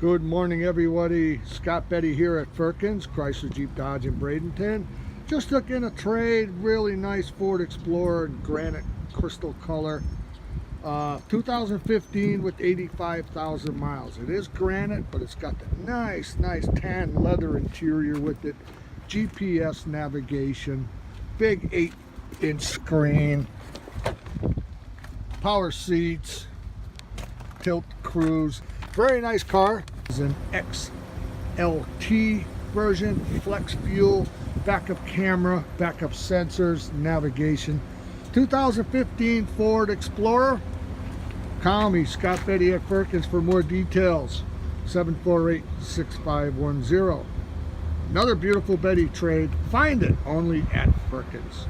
Good morning, everybody. Scott Betti here at Firkins, Chrysler Jeep Dodge in Bradenton. Just took in a trade, really nice Ford Explorer in granite crystal color. 2015 with 85,000 miles. It is granite, but it's got the nice tan leather interior with it. GPS navigation, big 8-inch screen, power seats, tilt cruise. Very nice car. It's an XLT version, flex fuel, backup camera, backup sensors, navigation. 2015 Ford Explorer. Call me, Scott Betti at Firkins, for more details. 748-6510. Another beautiful Betti trade. Find it only at Firkins.